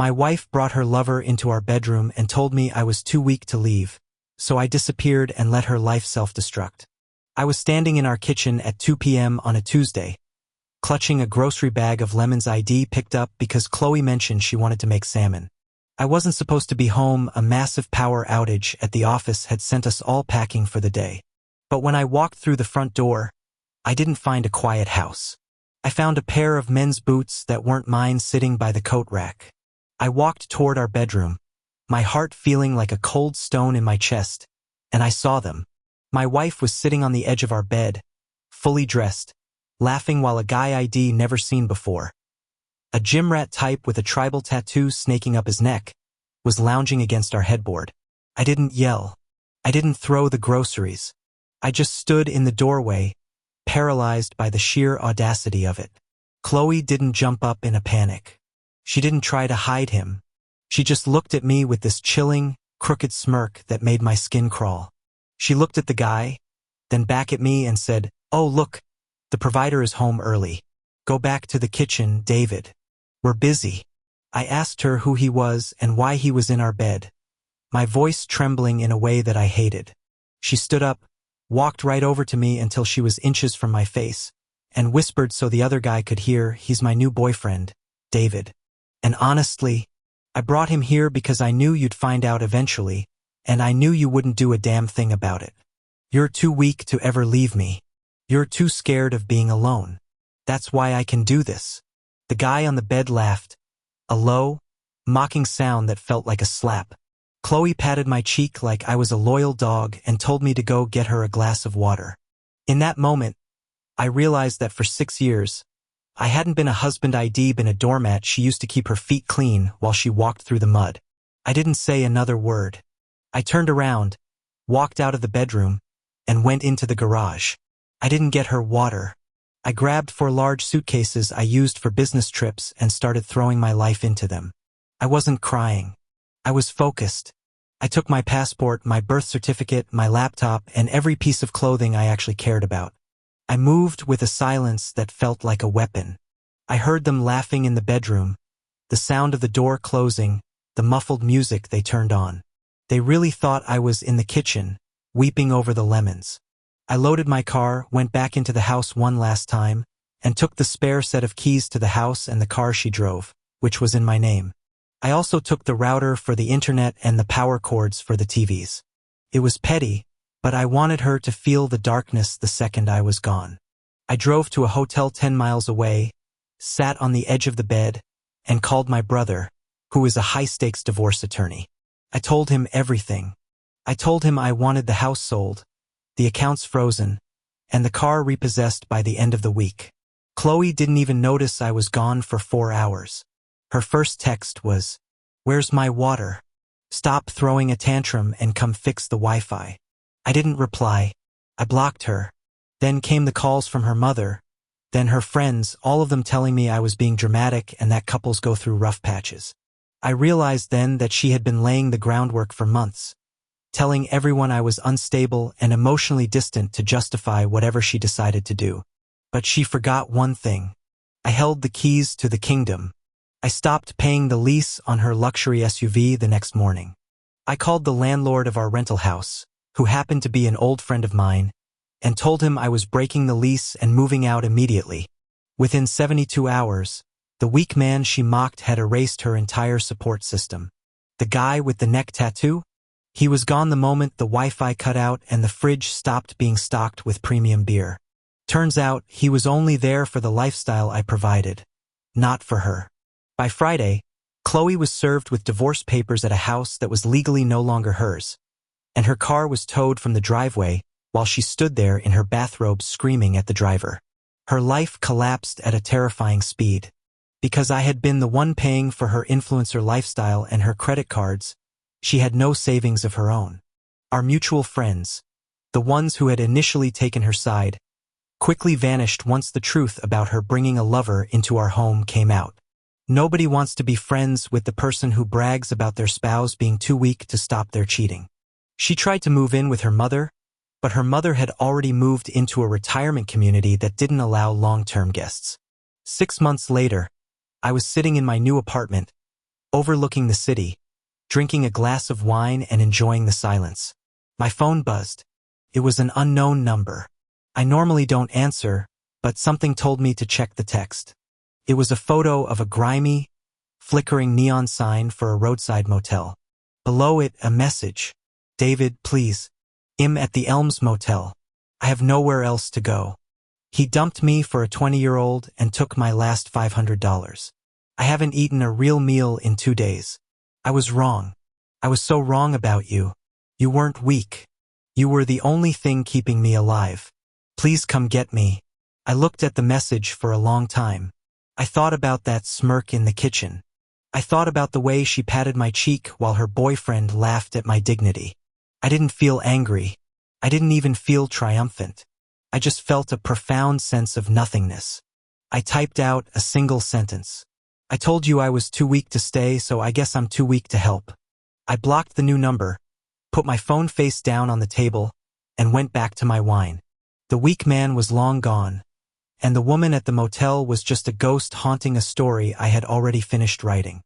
My wife brought her lover into our bedroom and told me I was too weak to leave, so I disappeared and let her life self-destruct. I was standing in our kitchen at 2 p.m. on a Tuesday, clutching a grocery bag of lemons I'd picked up because Chloe mentioned she wanted to make salmon. I wasn't supposed to be home. A massive power outage at the office had sent us all packing for the day. But when I walked through the front door, I didn't find a quiet house. I found a pair of men's boots that weren't mine sitting by the coat rack. I walked toward our bedroom, my heart feeling like a cold stone in my chest, and I saw them. My wife was sitting on the edge of our bed, fully dressed, laughing while a guy I'd never seen before, a gym rat type with a tribal tattoo snaking up his neck, was lounging against our headboard. I didn't yell. I didn't throw the groceries. I just stood in the doorway, paralyzed by the sheer audacity of it. Chloe didn't jump up in a panic. She didn't try to hide him. She just looked at me with this chilling, crooked smirk that made my skin crawl. She looked at the guy, then back at me and said, "Oh, look, the provider is home early. Go back to the kitchen, David. We're busy." I asked her who he was and why he was in our bed, my voice trembling in a way that I hated. She stood up, walked right over to me until she was inches from my face, and whispered so the other guy could hear, "He's my new boyfriend, David. And honestly, I brought him here because I knew you'd find out eventually, and I knew you wouldn't do a damn thing about it. You're too weak to ever leave me. You're too scared of being alone. That's why I can do this." The guy on the bed laughed, a low, mocking sound that felt like a slap. Chloe patted my cheek like I was a loyal dog and told me to go get her a glass of water. In that moment, I realized that for 6 years, I hadn't been a husband. I'd been a doormat she used to keep her feet clean while she walked through the mud. I didn't say another word. I turned around, walked out of the bedroom, and went into the garage. I didn't get her water. I grabbed 4 large suitcases I used for business trips and started throwing my life into them. I wasn't crying. I was focused. I took my passport, my birth certificate, my laptop, and every piece of clothing I actually cared about. I moved with a silence that felt like a weapon. I heard them laughing in the bedroom, the sound of the door closing, the muffled music they turned on. They really thought I was in the kitchen, weeping over the lemons. I loaded my car, went back into the house one last time, and took the spare set of keys to the house and the car she drove, which was in my name. I also took the router for the internet and the power cords for the TVs. It was petty, but I wanted her to feel the darkness the second I was gone. I drove to a hotel 10 miles away, sat on the edge of the bed, and called my brother, who is a high-stakes divorce attorney. I told him everything. I told him I wanted the house sold, the accounts frozen, and the car repossessed by the end of the week. Chloe didn't even notice I was gone for 4 hours. Her first text was, "Where's my water? Stop throwing a tantrum and come fix the Wi-Fi." I didn't reply. I blocked her. Then came the calls from her mother, then her friends, all of them telling me I was being dramatic and that couples go through rough patches. I realized then that she had been laying the groundwork for months, telling everyone I was unstable and emotionally distant to justify whatever she decided to do. But she forgot one thing. I held the keys to the kingdom. I stopped paying the lease on her luxury SUV the next morning. I called the landlord of our rental house, who happened to be an old friend of mine, and told him I was breaking the lease and moving out immediately. Within 72 hours, the weak man she mocked had erased her entire support system. The guy with the neck tattoo? He was gone the moment the Wi-Fi cut out and the fridge stopped being stocked with premium beer. Turns out he was only there for the lifestyle I provided, not for her. By Friday, Chloe was served with divorce papers at a house that was legally no longer hers, and her car was towed from the driveway while she stood there in her bathrobe screaming at the driver. Her life collapsed at a terrifying speed. Because I had been the one paying for her influencer lifestyle and her credit cards, she had no savings of her own. Our mutual friends, the ones who had initially taken her side, quickly vanished once the truth about her bringing a lover into our home came out. Nobody wants to be friends with the person who brags about their spouse being too weak to stop their cheating. She tried to move in with her mother, but her mother had already moved into a retirement community that didn't allow long-term guests. 6 months later, I was sitting in my new apartment, overlooking the city, drinking a glass of wine and enjoying the silence. My phone buzzed. It was an unknown number. I normally don't answer, but something told me to check the text. It was a photo of a grimy, flickering neon sign for a roadside motel. Below it, a message. David, please. I'm at the Elms Motel. I have nowhere else to go. He dumped me for a 20-year-old and took my last $500. I haven't eaten a real meal in 2 days. I was wrong. I was so wrong about you. You weren't weak. You were the only thing keeping me alive. Please come get me. I looked at the message for a long time. I thought about that smirk in the kitchen. I thought about the way she patted my cheek while her boyfriend laughed at my dignity. I didn't feel angry. I didn't even feel triumphant. I just felt a profound sense of nothingness. I typed out a single sentence. I told you I was too weak to stay, so I guess I'm too weak to help. I blocked the new number, put my phone face down on the table, and went back to my wine. The weak man was long gone, and the woman at the motel was just a ghost haunting a story I had already finished writing.